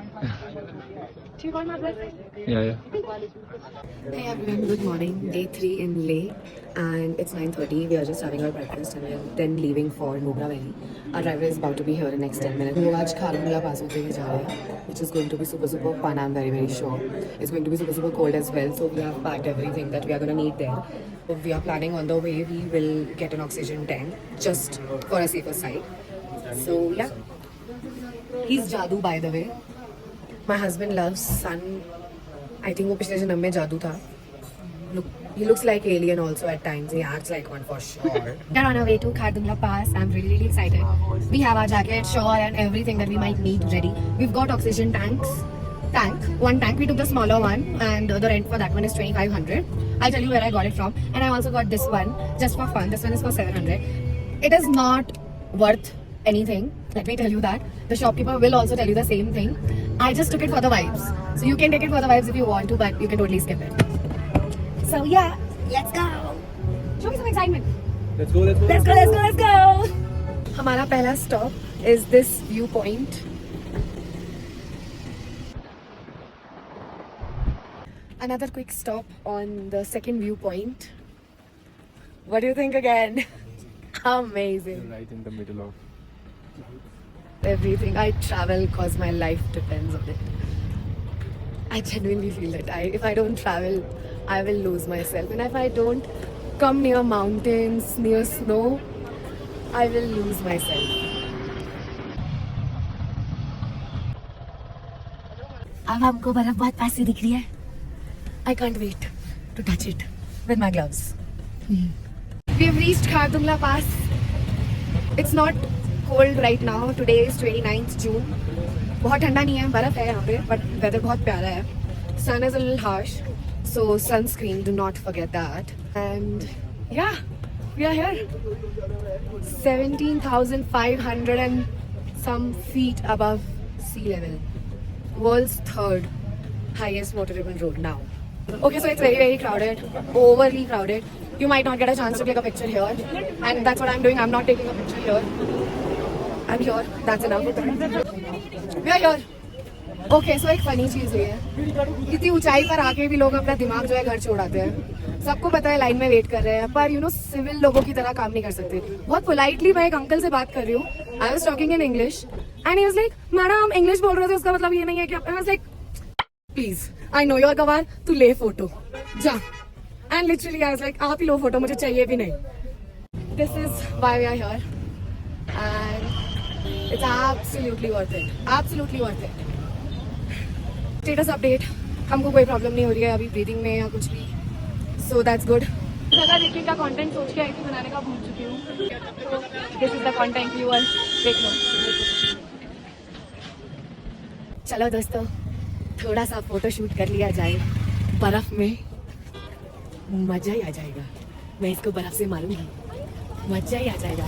Do you want my blessing? Yeah. Hey everyone, good morning. Day 3 in Leh and it's 9:30. We are just having our breakfast and we are then leaving for Nubra Valley. Our driver is about to be here in the next 10 minutes. We are going Khardungla Pass होते हुए जा रहे हैं, which is going to be super fun. I'm very sure. It's going to be super cold as well. So we have packed everything that we are going to need there. So we are planning on the way we will get an oxygen tank just for a safer side. So yeah, he's Jadoo by the way. My husband loves sun. I think वो पिछले जन्म में जादू था. Look, he looks like alien also at times. He acts like one for sure. We're on our way to Khardungla Pass. I'm really excited. We have our jacket, shawl and everything that we might need ready. We've got oxygen one tank. We took the smaller one and the rent for that one is 2,500. I'll tell you where I got it from. And I also got this one just for fun. This one is for 700. It is not worth anything. Let me tell you that. The shopkeeper will also tell you the same thing. I just took it for the vibes. So you can take it for the vibes if you want to, but you can totally skip it. So yeah, let's go. Show me some excitement. Let's go. Let's go. हमारा पहला stop is this viewpoint. Another quick stop on the second viewpoint. What do you think again? Amazing. Right in the middle of Everything. I travel because my life depends on it. I genuinely feel that if I don't travel, I will lose myself. And if I don't come near mountains, near snow, I will lose myself. अब हमको बर्फ बहुत पास से दिख रही है. I can't wait to touch it with my gloves. We have reached Khardungla Pass. It's not cold right now. Today is 29th June. बहुत ठंडा नहीं है, बर्फ है यहाँ पे, but weather बहुत प्यारा है. Sun is a little harsh, so sunscreen, do not forget that. And yeah, we are here. 17,500 and some feet above sea level. World's third highest motorable road now. Okay, so it's very crowded, overly crowded. You might not get a chance to take a picture here, and that's what I'm doing. I'm not taking a picture here. I'm here. That's enough. We are here. Okay, so एक funny चीज हुई है. इतनी ऊंचाई पर आके भी लोग अपना दिमाग जो है घर छोड़ाते हैं. सबको पता है लाइन में वेट कर रहे हैं, पर सिविल लोगों की तरह काम नहीं कर सकते. बहुत पोलाइटली मैं एक अंकल से बात कर रही हूँ. I was talking in English and he was like, madam English बोल रहे थे, उसका मतलब ये नहीं है कि I was like, please I know your गवार, तू ले फोटो जा. And literally I was like, आप ही लो फोटो, मुझे चाहिए भी नहीं. This is why we are here and it's absolutely worth it. Status update, हमको कोई प्रॉब्लम नहीं हो रही है अभी ब्रीदिंग में या कुछ भी. So that's good. जगह देखने का कंटेंट सोच के आई थी, बनाने का भूल चुकी हूँ. This is the content viewers, देख लो. चलो दोस्तों, थोड़ा सा फोटो शूट कर लिया जाए बर्फ में. मजा ही आ जाएगा. मैं इसको बर्फ से मारूंगी, मजा ही आ जाएगा.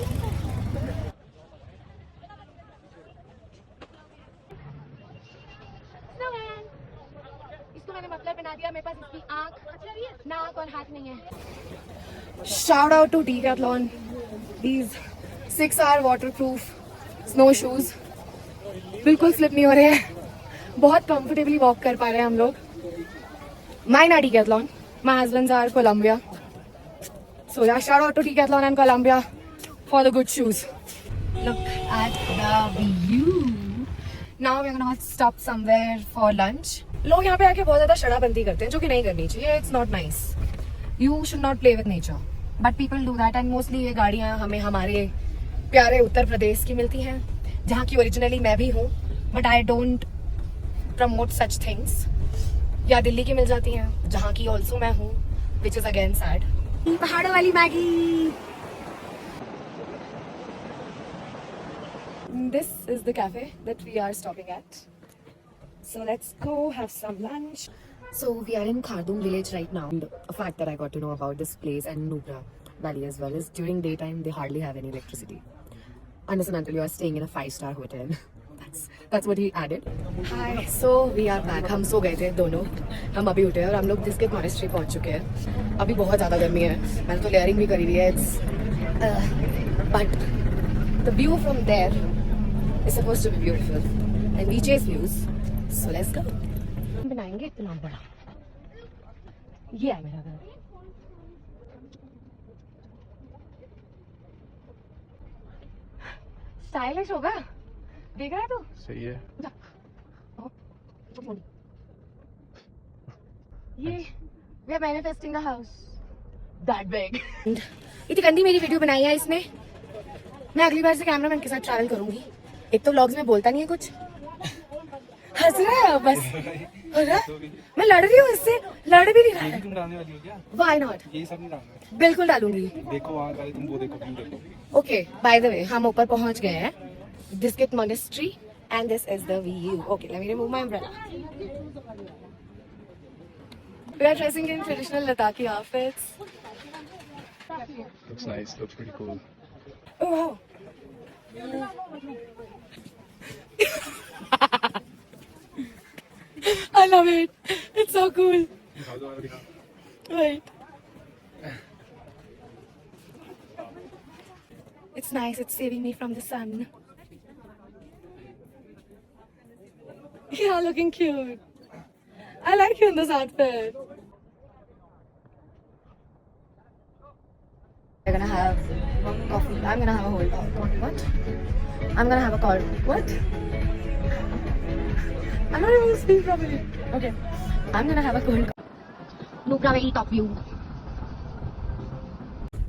इसको मैंने मतलब बना दिया. मेरे पास इसकी आंख, नाक और हाथ नहीं है. Shout out to Decathlon. These 6-hour waterproof snow shoes बिल्कुल स्लिप नहीं हो रहे हैं. बहुत कंफर्टेबली वॉक कर पा रहे हैं हम लोग. Mine are Decathlon. My husband's are Columbia. So yeah, shout out to Decathlon and Columbia for the good shoes. Look at the view. Now we're gonna stop somewhere for lunch. लोग यहाँ पे आके बहुत ज्यादा शराबबंदी करते हैं, जो कि नहीं करनी चाहिए. It's not nice. You should not play with nature. But people do that and mostly ये गाड़ियाँ हमें हमारे प्यारे उत्तर प्रदेश की मिलती हैं, जहाँ की ओरिजिनली मैं भी हूँ. But I don't promote such things. या दिल्ली की मिल जाती हैं, जहाँ की ऑल्सो मैं हूँ, which is again sad. पहाड़ों वाली Maggi. This is the cafe that we are stopping at. So let's go have some lunch. So we are in Khardung village right now. And a fact that I got to know about this place and Nubra Valley as well is during daytime they hardly have any electricity. Unless and until you are staying in a 5-star hotel. That's what he added. Hi, so we are back. हम सो गए थे दोनों. हम अभी उठे और हम लोग Biscuit Monastery पहुंच चुके हैं. अभी बहुत ज़्यादा गर्मी है. मैंने तो लेयरिंग भी करी हुई है. But the view from there is supposed to be beautiful. And we chase views. So let's go. बनाएंगे इतना बड़ा, ये है मेरा घर. स्टाइलिश होगा, देख रहा है तू? सही है. ये we are manifesting a house that big. इतनी गंदी मेरी वीडियो बनाई है इसने. मैं अगली बार से कैमरामैन के साथ ट्रैवल करूंगी. एक तो व्लॉग्स में बोलता नहीं है कुछ, हंस रहा है बस. हो रहा? मैं लड़ रही हूँ इससे, लड़ भी नहीं रहा है. तुम डालने वाली हो क्या? Why not? ये सब नहीं डालना. बिल्कुल डालूंगी. देखो वहाँ पहले तुम वो देखो, तुम देखो. Okay, by the way, हम ऊपर पहुंच गए हैं. Biscuit Monastery and this is the view. Okay, let me remove my umbrella. We are dressing in traditional Ladakhi outfits. Looks nice. Looks pretty cool. Oh. I love it. It's so cool. Right. It's nice. It's saving me from the sun. Yeah, looking cute. I like you in this outfit. We're gonna have coffee. I'm gonna have a whole coffee. What? I'm gonna have a cold. What? I'm not able to speak properly. Okay. I'm gonna have a cold coffee. Nubra Valley top view.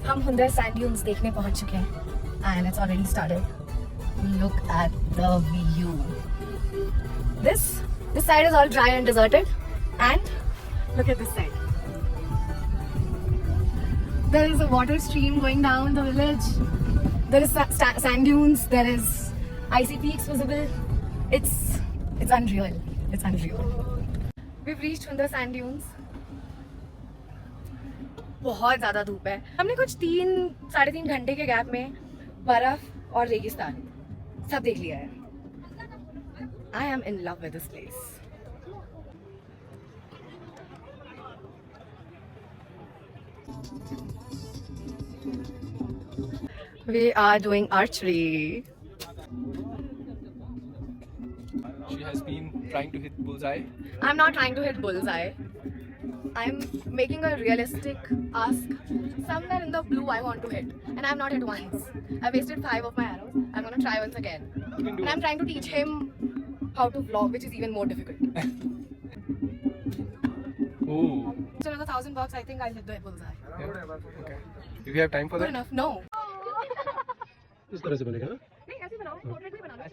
हम हुंदर sand dunes देखने पहुंच चुके हैं. And it's already started. Look at the view. This side is all dry and deserted, and look at this side. There is a water stream going down the village. There is sand dunes. There is icy peaks visible. It's unreal. It's unreal. We've reached Hundar sand dunes. बहुत ज़्यादा धूप है. हमने कुछ 3-3.5 घंटे के gap में बर्फ और रेगिस्तान सब देख लिया है. I am in love with this place. We are doing archery. She has been trying to hit bullseye. I'm not trying to hit bullseye. I'm making a realistic ask. Somewhere in the blue I want to hit, and I've not hit once. I wasted 5 of my arrows. I'm gonna try once again. And I'm trying to teach him how to vlog, which is even more difficult. Oh. So another $1,000, I think I'll hit the bullseye. Yeah. Okay. Do you have time for Good that? enough. No. इस तरह से बनेगा ना?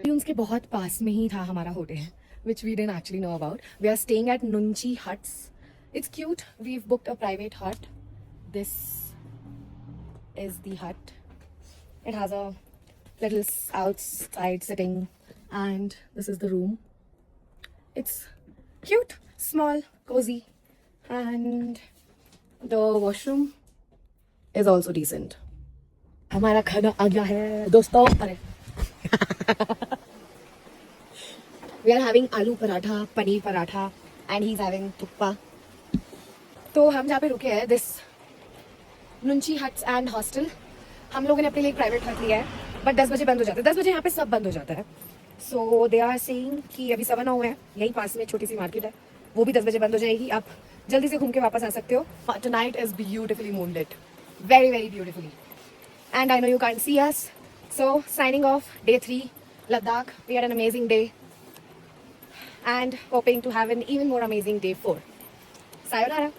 Dunes के बहुत पास में ही था हमारा hotel, which we didn't actually know about. We are staying at Nunchi Huts. It's cute. We've booked a private hut. This is the hut. It has a little outside sitting, and this is the room. It's cute, small, cozy, and the washroom is also decent. हमारा खाना आ गया है दोस्तों. अरे we are having aloo paratha, paneer paratha, and he's having tukpa. तो हम जहाँ पे रुके हैं, दिस नुंची हट्स एंड हॉस्टल, हम लोगों ने अपने लिए एक प्राइवेट हट लिया है. बट 10 बजे बंद हो जाता है. 10 बजे यहाँ पे सब बंद हो जाता है. सो दे आर सेइंग कि अभी 7:09 हुए हैं. यहीं पास में छोटी सी मार्केट है, वो भी 10 बजे बंद हो जाएगी. आप जल्दी से घूम के वापस आ सकते हो. Tonight is beautifully moonlit, very very beautifully. And I know you can't see us. So signing off day 3 Ladakh. We had an amazing day and hoping to have an even more amazing day 4. Sayonara.